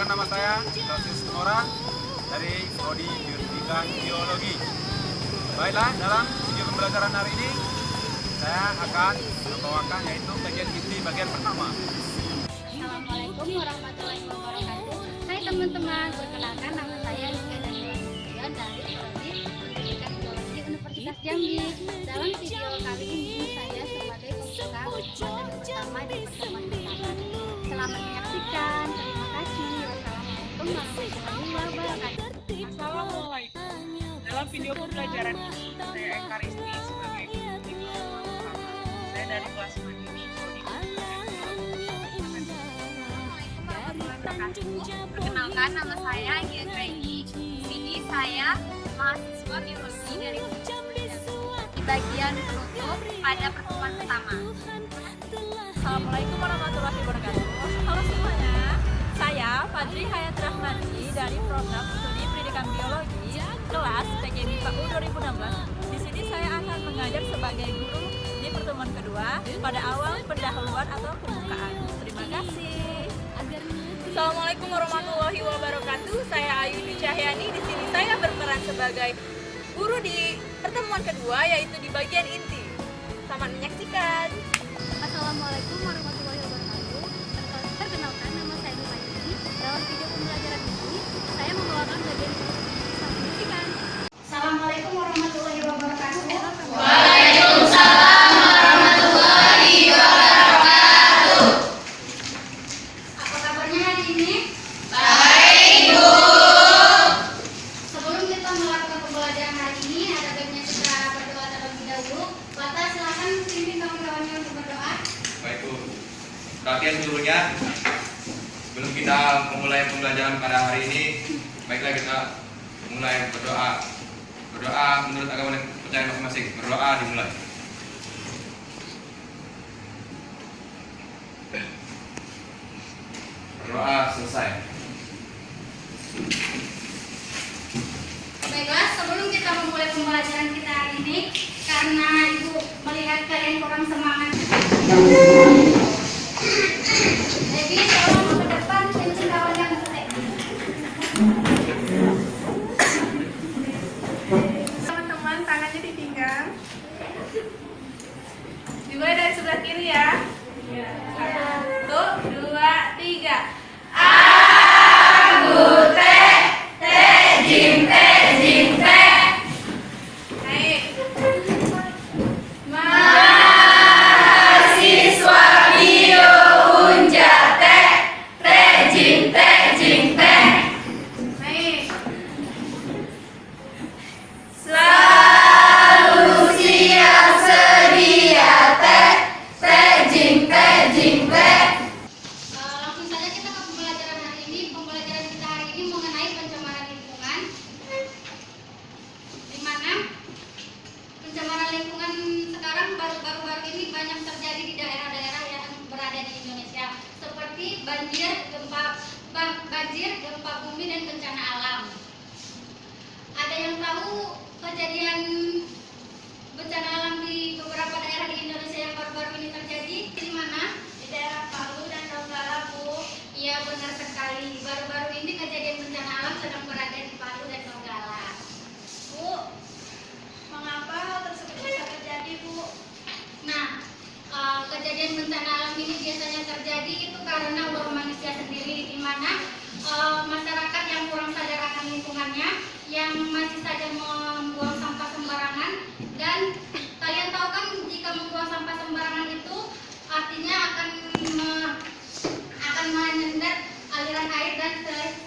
Perkenalkan, nama saya Dosis Tumora dari Prodi Pendidikan Biologi. Baiklah, dalam video pembelajaran hari ini saya akan membawakan yaitu bagian inti bagian pertama. Assalamualaikum warahmatullahi wabarakatuh. Hai teman-teman, perkenalkan nama saya Nika Daniela dari Prodi Pendidikan Biologi Universitas Jambi. Dalam video kali ini saya sebagai pembuka materi pertama di pertemuan pertama. Selamat menyaksikan. Terima kasih. Wassalamualaikum warahmatullahi wabarakatuh. Assalamualaikum. Dalam video pembelajaran ini saya Eka Rizky sebagai guru di pertemuan pertama. Saya dari kelas Mandiri Prodi Pendidikan Biologi. Assalamualaikum warahmatullahi wabarakatuh. Perkenalkan, nama saya Gia Graini. Di sini saya mahasiswa biologi dari di bagian penutup pada pertemuan pertama. Assalamualaikum warahmatullahi wabarakatuh. Halo semuanya, saya Fadri Hayat Rahmani dari Program Studi Pendidikan Biologi kelas PGMIPA U 2016. Di sini saya akan mengajar sebagai guru di pertemuan kedua pada awal pendahuluan atau pembukaan. Terima kasih. Assalamualaikum warahmatullahi wabarakatuh. Saya Ayuni Cahyani. Di sini saya berperan sebagai guru di pertemuan kedua, yaitu di bagian inti. Selamat menyaksikan. Assalamualaikum warahmatullahi wabarakatuh. Perkenalkan, nama saya Numaini. Dalam video pembelajaran ini saya membawakan bagian pendidikan. Assalamualaikum warahmatullahi wabarakatuh. Waalaikumsalam warahmatullahi wabarakatuh. Apa kabarnya hari ini? Baik, Bu. Sebelum kita melakukan pembelajaran hari ini, ada baiknya kita berdoa terlebih dahulu. Bapak, silakan pimpin kawan-kawannya untuk berdoa. Baik, Bu. Perhatian seluruhnya. Sebelum kita memulai pembelajaran pada hari ini, baiklah kita mulai berdoa. Berdoa menurut agama dan kepercayaan masing-masing. Berdoa dimulai. Berdoa selesai. Baiklah, sebelum kita memulai pembelajaran kita hari ini, karena Ibu melihat kalian kurang semangat, jadi tolong ke depan pimpin kawannya mulai. Teman-teman, tangannya ditinggal. Dimulai dari sebelah kiri ya. 1, 2, 3. Naik. Mahasiswa Bio Unjate, Tejing Te. Naik. Selalu siap sedia Tejing Te. Langsung saja kita ke pembelajaran hari ini. Pembelajaran kita hari ini mengenai pencemaran lingkungan, di mana pencemaran lingkungan sekarang baru-baru ini banyak terjadi di daerah-daerah yang berada di Indonesia, seperti banjir, gempa bumi dan bencana alam. Ada yang tahu kejadian bencana alam di beberapa daerah di Indonesia yang baru-baru ini terjadi? Di mana? Di daerah Palu dan Donggala, Bu. Iya, benar sekali. Baru-baru ini kejadian bencana alam sedang berada di Palu dan Donggala. Bu, mengapa hal tersebut bisa terjadi, Bu? Nah, kejadian bencana alam ini biasanya terjadi itu karena ulah manusia sendiri, di mana masyarakat yang kurang sadar akan lingkungannya, yang masih saja membuang sampah sembarangan. Dan kalian tahu kan, jika membuang sampah sembarangan itu artinya akan menyendat aliran air dan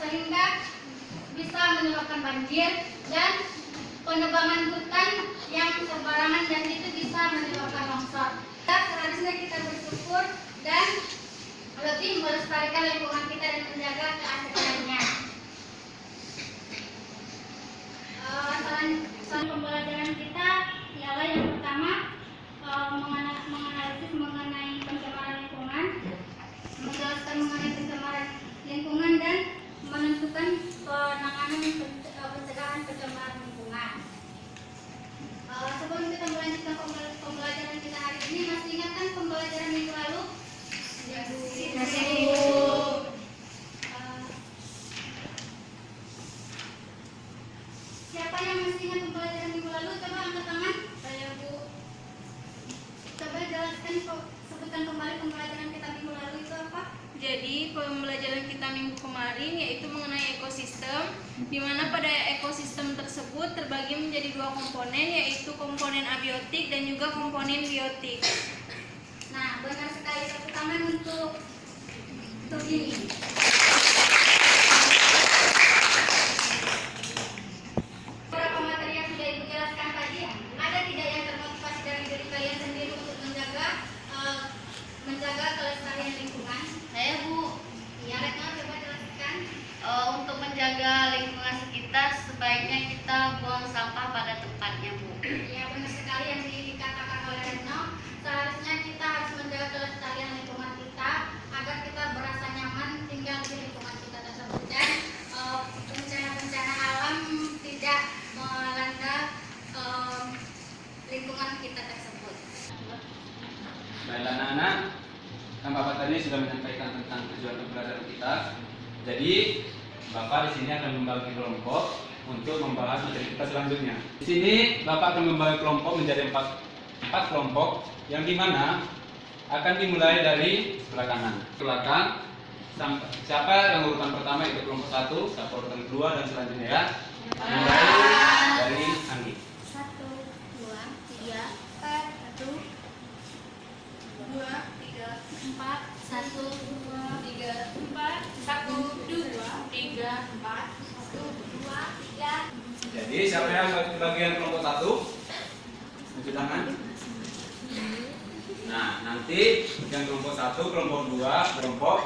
sehingga bisa menyebabkan banjir dan penebangan hutan yang sembarangan, dan itu bisa menyebabkan longsor. Seharusnya kita bersyukur dan lebih melestarikan lingkungan kita dan menjaga keasliannya. Selain pembelajaran kita ialah yang pertama menganalisis mengenai pencemaran lingkungan, menjelaskan mengenai pencemaran lingkungan dan menentukan penanganan pencegahan pencemaran lingkungan. Sebelum kita melanjutkan pembelajaran kita hari ini, masih ingat kan pembelajaran minggu lalu? Masih. sebutkan kembali pembelajaran kita minggu lalu itu apa? Jadi pembelajaran kita minggu kemarin yaitu mengenai ekosistem, di mana pada ekosistem tersebut terbagi menjadi dua komponen, yaitu komponen abiotik dan juga komponen biotik. Nah, benar sekali, tepuk tangan untuk ini. Beberapa materi yang sudah Ibu jelaskan tadi, ada tidak yang termotivasi dari diri kalian sendiri untuk menjaga kelestarian lingkungan? Saya Bu, Iya, Retno, coba jelaskan. untuk menjaga lingkungan sekitar sebaiknya kita buang sampah pada tempatnya Bu. Iya, benar sekali yang dikatakan oleh Retno. Seharusnya kita harus menjaga kelestarian lingkungan kita agar kita berasa nyaman tinggal di lingkungan kita tersebut dan bencana-bencana alam tidak melanda lingkungan kita tersebut. Baiklah anak-anak, kan Bapak tadi sudah menyampaikan tentang tujuan pembelajaran kita. Jadi Bapak di sini akan membagi kelompok untuk membahas materi kita selanjutnya. Di sini Bapak akan membagi kelompok menjadi empat kelompok yang dimana akan dimulai dari sebelah kanan ke belakang. Siapa yang urutan pertama itu kelompok 1, siapa urutan kedua dan selanjutnya ya. Mulai dari Anggi. 1, 2, 3, 4, 1, 2, 3, 4, 1, 2, 3, 4, 1, 2, 3, 4, 1, 2, 3. Jadi siapa yang bagi bagian kelompok 1? Cuci tangan. Nah, nanti yang kelompok 1, kelompok 2, kelompok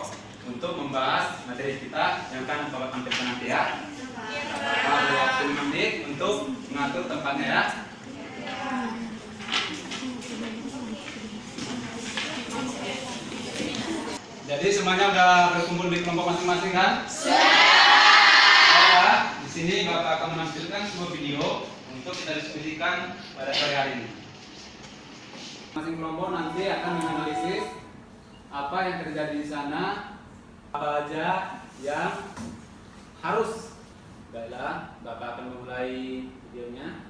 untuk membahas materi kita yang akan Bapak tampilkan nanti ya. Bapak ada waktu 5 menit untuk mengatur tempatnya ya. Jadi semuanya udah berkumpul di kelompok masing-masing kan? Sudah. Di sini Bapak akan menampilkan sebuah video untuk kita diskusikan pada sore hari ini. Masing kelompok nanti akan menganalisis apa yang terjadi di sana, apa aja yang harus. Baiklah, Bapak akan memulai videonya.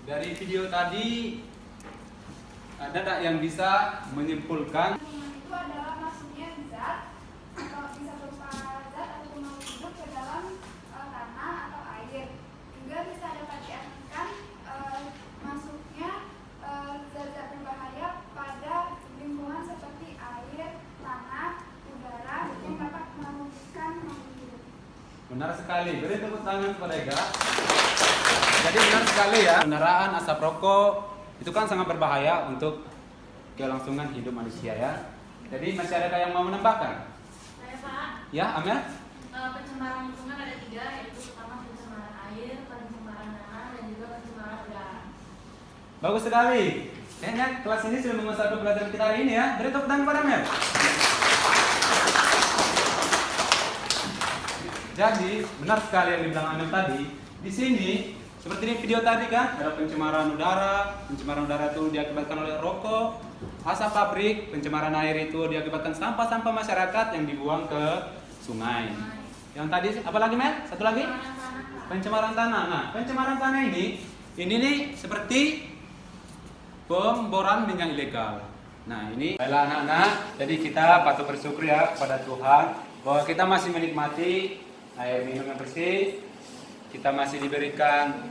Dari video tadi ada tak yang bisa menyimpulkan Itu adalah masuknya zat atau bisa berupa zat atau makhluk hidup ke dalam tanah atau air. Juga bisa dapat diartikan masuknya zat-zat berbahaya pada lingkungan seperti air, tanah, udara yang dapat merugikan makhluk hidup. benar sekali. Beri tepuk tangan kepada Ega. Jadi benar sekali ya, kendaraan, asap rokok itu kan sangat berbahaya untuk kelangsungan hidup manusia ya. Jadi masih ada yang mau menambahkan? Saya Pak, Ya, Amel? pencemaran lingkungan ada 3, yaitu pertama pencemaran air, pencemaran tanah, dan juga pencemaran udara. Bagus sekali. Kayaknya kelas ini sudah menguasai pelajaran kita hari ini ya. Beri tepuk tangan kepada Amel. Jadi benar sekali yang dibilang Amel tadi. Di sini seperti di video tadi kan, ada pencemaran udara. Pencemaran udara itu diakibatkan oleh rokok, asap pabrik. Pencemaran air itu diakibatkan sampah-sampah masyarakat yang dibuang ke sungai. Yang tadi apa lagi, Mel? Satu lagi? Pencemaran tanah. Nah, pencemaran tanah ini nih seperti pemboran minyak ilegal. Nah, ini baiklah anak-anak. Jadi kita patut bersyukur ya kepada Tuhan bahwa kita masih menikmati air minum yang bersih. Kita masih diberikan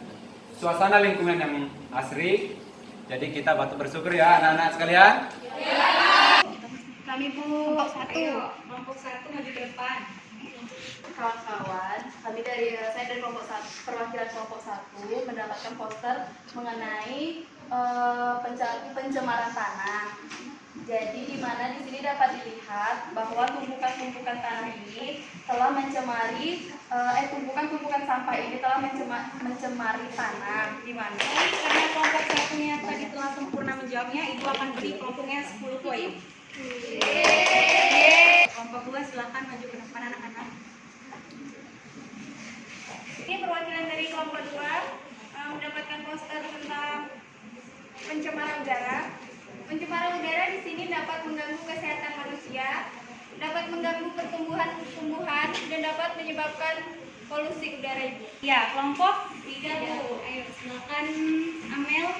suasana lingkungan yang asri. Jadi kita patut bersyukur ya anak-anak sekalian. Kami kelompok 1. Kelompok 1 maju ke depan. Kawan-kawan, saya dari kelompok 1, perwakilan kelompok 1 mendapatkan poster mengenai pencemaran tanah. Jadi di mana di sini dapat dilihat bahwa tumpukan-tumpukan tanah ini telah mencemari tumpukan-tumpukan sampah ini telah mencemari tanah. Di mana Karena kelompok satunya tadi telah sempurna menjawabnya, Ibu akan beri kelompoknya 10 poin. Kelompok 2 silakan maju ke depan anak-anak. Ini perwakilan dari kelompok 2 mendapatkan poster tentang pencemaran udara. Pencemaran udara di sini dapat mengganggu kesehatan manusia, dapat mengganggu pertumbuhan-tumbuhan, dan dapat menyebabkan polusi udara, Ibu. Ya, kelompok 3 Bu. Ayo silakan Amel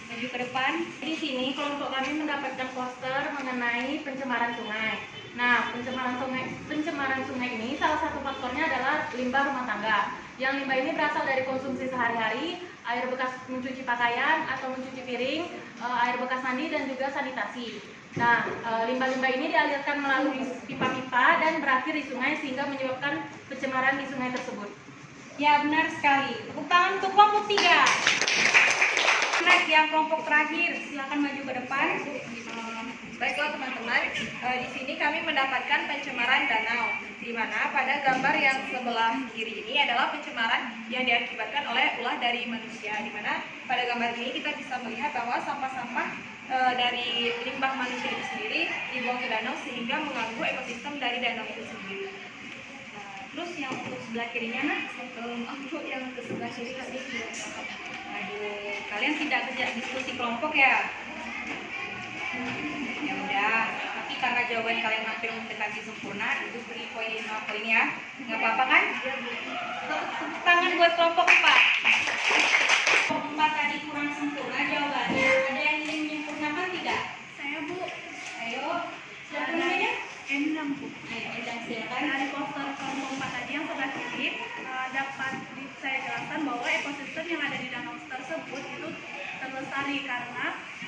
maju ke depan. Di sini kelompok kami mendapatkan poster mengenai pencemaran sungai. Nah, pencemaran sungai ini salah satu faktornya adalah limbah rumah tangga. Yang limbah ini berasal dari konsumsi sehari-hari, air bekas mencuci pakaian atau mencuci piring, air bekas mandi dan juga sanitasi. Nah, limbah-limbah ini dialirkan melalui pipa-pipa dan berakhir di sungai sehingga menyebabkan pencemaran di sungai tersebut. Ya, benar sekali. Tepuk tangan untuk kelompok 3. Next, yang kelompok terakhir, silakan maju ke depan. Baiklah teman-teman, di sini kami mendapatkan pencemaran danau, di mana pada gambar yang sebelah kiri ini adalah pencemaran yang diakibatkan oleh ulah dari manusia, di mana pada gambar ini kita bisa melihat bahwa sampah-sampah dari limbah manusia itu sendiri dibuang ke danau sehingga mengganggu ekosistem dari danau itu sendiri. Terus yang untuk sebelah kirinya, untuk yang untuk sebelah kiri tadi, aduh, kalian tidak kerja diskusi kelompok ya? Ya udah, tapi karena jawaban kalian hampir mendekati sempurna, itu beri poin 5 poin ya. Nggak apa-apa kan? Tepuk tangan buat kelompok 4. Kelompok 4 tadi kurang sempurna jawabannya. Ada yang ingin menyempurnakan tidak? Saya, Bu. Ayo, siapa namanya? Endang, Bu. Ayo, Endang silakan. Dari poster kelompok 4 tadi yang sebelah kiri, dapat saya jelaskan bahwa ekosistem yang ada di danau tersebut itu terlestari karena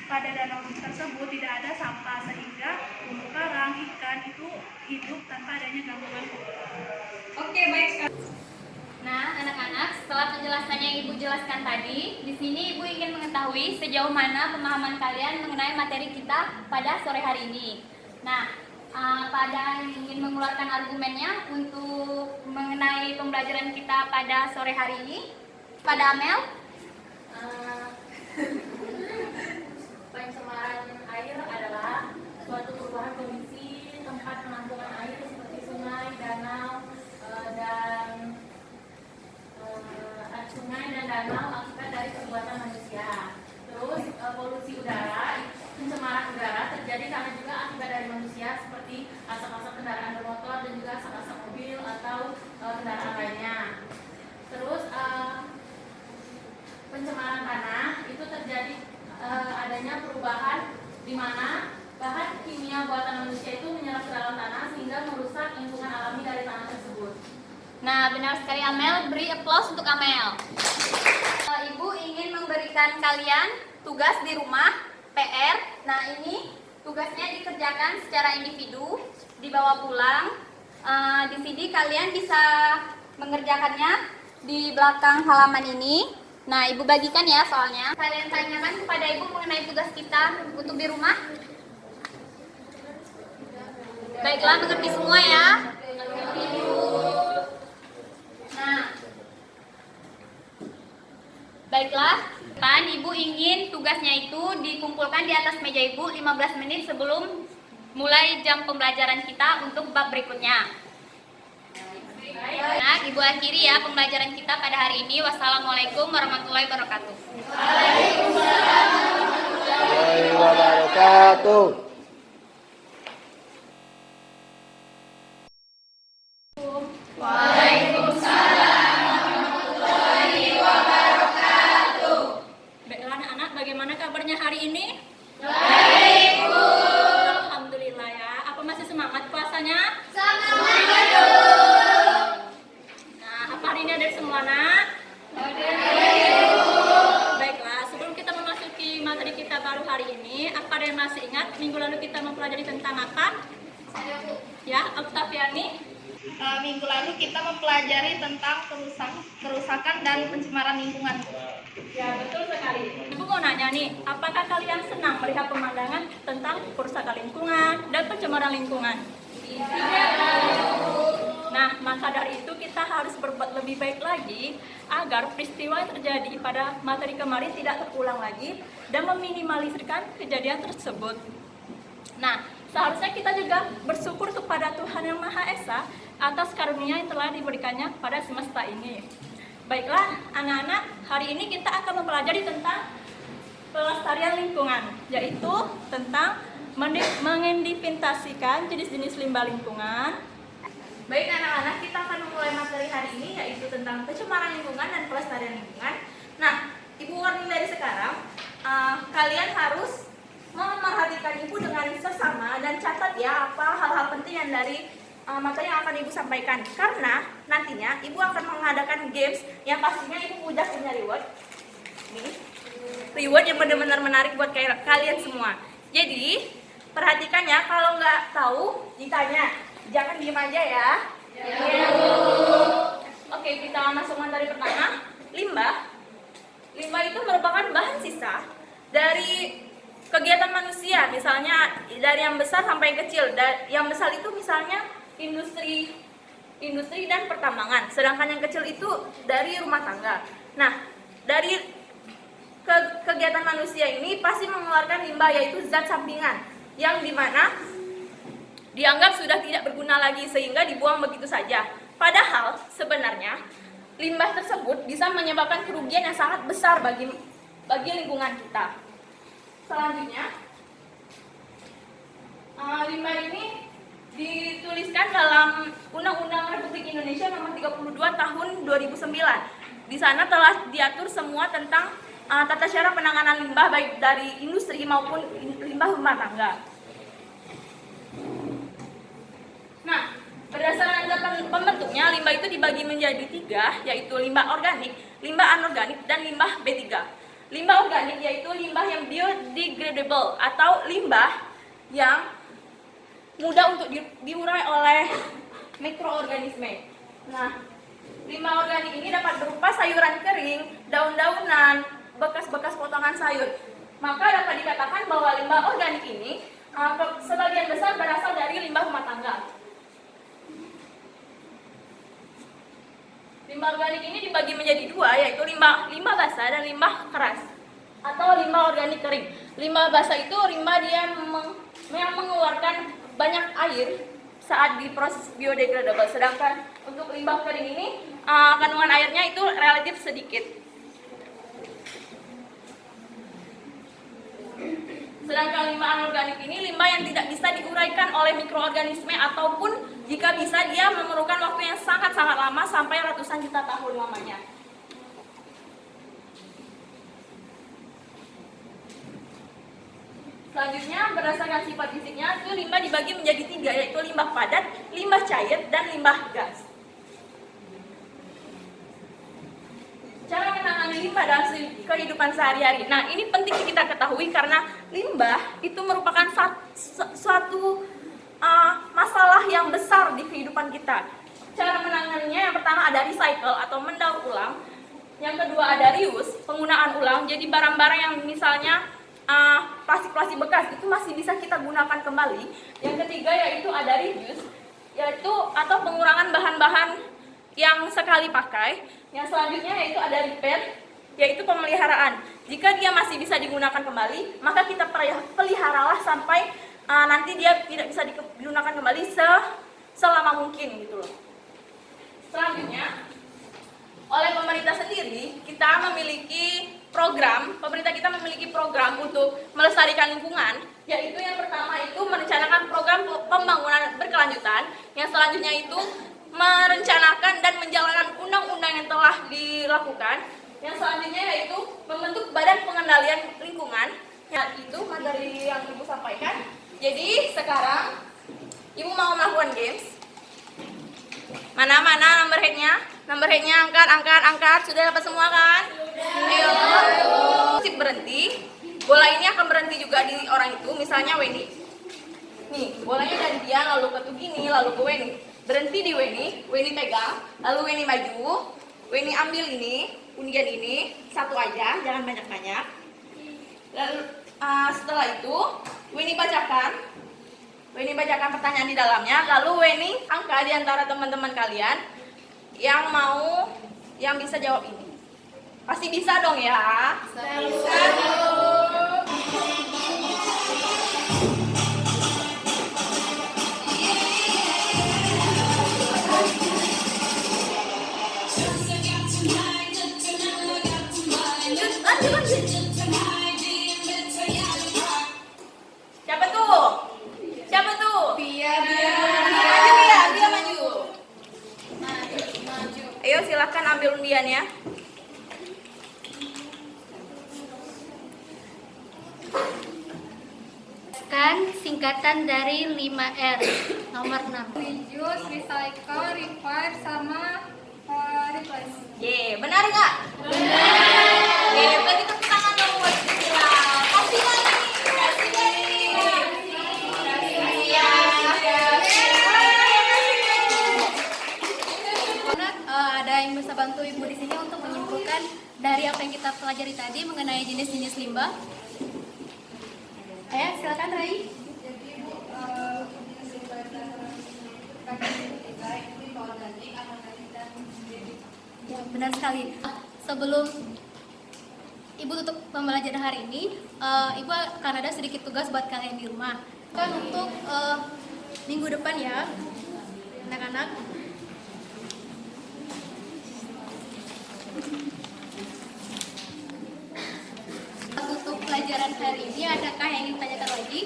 pada danau tersebut tidak ada sampah sehingga terumbu karang, ikan itu hidup tanpa adanya gangguan. Oke, baik sekali. Nah, anak-anak, setelah penjelasan yang Ibu jelaskan tadi, di sini Ibu ingin mengetahui sejauh mana pemahaman kalian mengenai materi kita pada sore hari ini. Nah, pada yang ingin mengeluarkan argumennya untuk mengenai pembelajaran kita pada sore hari ini, pada Amel. Pencemaran air adalah suatu perubahan kondisi tempat penampungan air seperti sungai, danau, dan danau akibat dari perbuatan manusia. Terus polusi udara, pencemaran udara terjadi karena juga akibat dari manusia seperti asap-asap kendaraan bermotor dan juga asap-asap mobil atau kendaraan lainnya. Terus pencemaran tanah itu terjadi adanya perubahan di mana bahan kimia buatan manusia itu menyerap ke dalam tanah sehingga merusak lingkungan alami dari tanah tersebut. Nah, benar sekali Amel, beri aplaus untuk Amel. Ibu ingin memberikan kalian tugas di rumah, PR. Nah, ini tugasnya dikerjakan secara individu, dibawa pulang. Di sini kalian bisa mengerjakannya di belakang halaman ini. Nah, Ibu bagikan ya soalnya. Kalian tanyakan kepada Ibu mengenai tugas kita untuk di rumah. Baiklah, mengerti semua ya. Nah, baiklah, kan Ibu ingin tugasnya itu dikumpulkan di atas meja Ibu 15 menit sebelum mulai jam pembelajaran kita untuk bab berikutnya. Nah, Ibu akhiri ya pembelajaran kita pada hari ini. Wassalamualaikum warahmatullahi wabarakatuh. Waalaikumsalam warahmatullahi wabarakatuh. Baiklah anak-anak, bagaimana kabarnya hari ini? Baik, Bu. Alhamdulillah ya. Apa masih semangat puasanya? Semangat, Bu. Nah, apa hari ini ada semua anak? Baiklah, sebelum kita memasuki materi kita baru hari ini, apa ada yang masih ingat minggu lalu kita mempelajari tentang apa? Saya, Bu. Ya, Oktaviani. Minggu lalu kita mempelajari tentang kerusakan dan pencemaran lingkungan. Ya, betul sekali. Ibu mau nanya nih, apakah kalian senang melihat pemandangan tentang kerusakan lingkungan dan pencemaran lingkungan? Nah, maka dari itu kita harus berbuat lebih baik lagi agar peristiwa yang terjadi pada materi kemarin tidak terulang lagi dan meminimalisirkan kejadian tersebut. Nah, seharusnya kita juga bersyukur kepada Tuhan Yang Maha Esa atas karunia yang telah diberikannya pada semesta ini. Baiklah, anak-anak, hari ini kita akan mempelajari tentang pelestarian lingkungan, yaitu tentang mengidentifikasikan jenis-jenis limbah lingkungan. Baik anak-anak, kita akan memulai materi hari ini yaitu tentang pencemaran lingkungan dan pelestarian lingkungan. Nah, Ibu warning dari sekarang, kalian harus memperhatikan Ibu dengan sesama dan catat ya apa hal-hal penting yang dari materi yang akan Ibu sampaikan. Karena nantinya Ibu akan mengadakan games yang pastinya Ibu udah punya reward. Nih, reward yang benar-benar menarik buat kalian semua. Jadi, perhatikan ya, kalau nggak tahu ditanya. Jangan diem aja ya. Ya. Oke, kita masuk materi pertama. Limbah. Limbah itu merupakan bahan sisa dari kegiatan manusia. Misalnya dari yang besar sampai yang kecil. Yang besar itu misalnya industri dan pertambangan. Sedangkan yang kecil itu dari rumah tangga. Nah, dari kegiatan manusia ini pasti mengeluarkan limbah, yaitu zat sampingan yang dimana dianggap sudah tidak berguna lagi sehingga dibuang begitu saja. Padahal sebenarnya limbah tersebut bisa menyebabkan kerugian yang sangat besar bagi lingkungan kita. Selanjutnya, limbah ini dituliskan dalam Undang-Undang Republik Indonesia Nomor 32 Tahun 2009. Di sana telah diatur semua tentang tata cara penanganan limbah baik dari industri maupun limbah rumah tangga. Nah, berdasarkan pembentuknya, limbah itu dibagi menjadi 3, yaitu limbah organik, limbah anorganik, dan limbah B3. Limbah organik yaitu limbah yang biodegradable atau limbah yang mudah untuk diurai oleh mikroorganisme. Nah, limbah organik ini dapat berupa sayuran kering, daun-daunan, bekas-bekas potongan sayur. Maka dapat dikatakan bahwa limbah organik ini sebagian besar berasal dari limbah rumah tangga. Limbah organik ini dibagi menjadi 2, yaitu limbah basah dan limbah keras atau limbah organik kering. Limbah basah itu limbah dia yang mengeluarkan banyak air saat diproses biodegradable. Sedangkan untuk limbah kering ini kandungan airnya itu relatif sedikit. Sedangkan limbah anorganik ini limbah yang tidak bisa diuraikan oleh mikroorganisme ataupun jika bisa dia memerlukan waktu yang sangat-sangat lama sampai ratusan juta tahun lamanya. Selanjutnya, berdasarkan sifat fisiknya, itu limbah dibagi menjadi 3, yaitu limbah padat, limbah cair, dan limbah gas. Cara menangani limbah dalam kehidupan sehari-hari. Nah, ini penting kita ketahui karena limbah itu merupakan suatu masalah yang besar di kehidupan kita. Cara menanganinya yang pertama ada recycle atau mendaur ulang. Yang kedua ada reuse, penggunaan ulang. Jadi barang-barang yang misalnya plastik-plastik bekas itu masih bisa kita gunakan kembali. Yang ketiga yaitu ada reduce, yaitu atau pengurangan bahan-bahan yang sekali pakai. Yang selanjutnya yaitu ada repair, yaitu pemeliharaan. Jika dia masih bisa digunakan kembali, maka kita peliharalah sampai nanti dia tidak bisa digunakan kembali selama mungkin gitu loh. Selanjutnya, oleh pemerintah sendiri, pemerintah kita memiliki program untuk melestarikan lingkungan, yaitu yang pertama itu merencanakan program pembangunan berkelanjutan, yang selanjutnya itu merencanakan dan menjalankan undang-undang yang telah dilakukan. Yang selanjutnya yaitu membentuk badan pengendalian lingkungan. Ya, itu materi yang Ibu sampaikan. Jadi sekarang Ibu mau melakukan games. Mana number headnya? Number headnya angkat. Sudah dapat semua kan? Ayo. Sip, berhenti. Bola ini akan berhenti juga di orang itu. Misalnya Weni. Nih, bolanya dari dia lalu ke gini, lalu ke Weni. Berhenti di Weni pegang, lalu Weni maju, Weni ambil ini, undian ini, satu aja, jangan banyak-banyak. Lalu setelah itu, Weni bacakan, dibacakan pertanyaan di dalamnya. Lalu Weni angka di antara teman-teman kalian yang bisa jawab ini. Pasti bisa dong ya? Bisa dong. Lanjut. Siapa tuh? Via maju. Ayo silakan ambil undiannya. Kan singkatan dari 5R nomor 6. Reuse, recycle, revive, sama replace. Benar nggak? Benar. Bagi tepuk tangan dong buat Sila. Kasih lagi. Ada yang bisa bantu Ibu di sini untuk menyimpulkan dari apa yang kita pelajari tadi mengenai jenis-jenis limbah? Ayo, silakan Rai. Jadi Bu, Ya, benar sekali. Sebelum Ibu tutup pembelajaran hari ini, Ibu akan ada sedikit tugas buat kalian di rumah. Kan untuk minggu depan ya, anak-anak. Untuk pelajaran hari ini, adakah yang ingin ditanyakan lagi?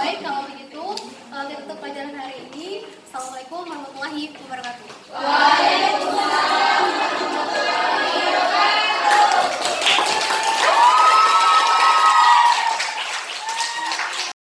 Baik, kalau begitu kita tutup pelajaran hari ini. Assalamualaikum warahmatullahi wabarakatuh.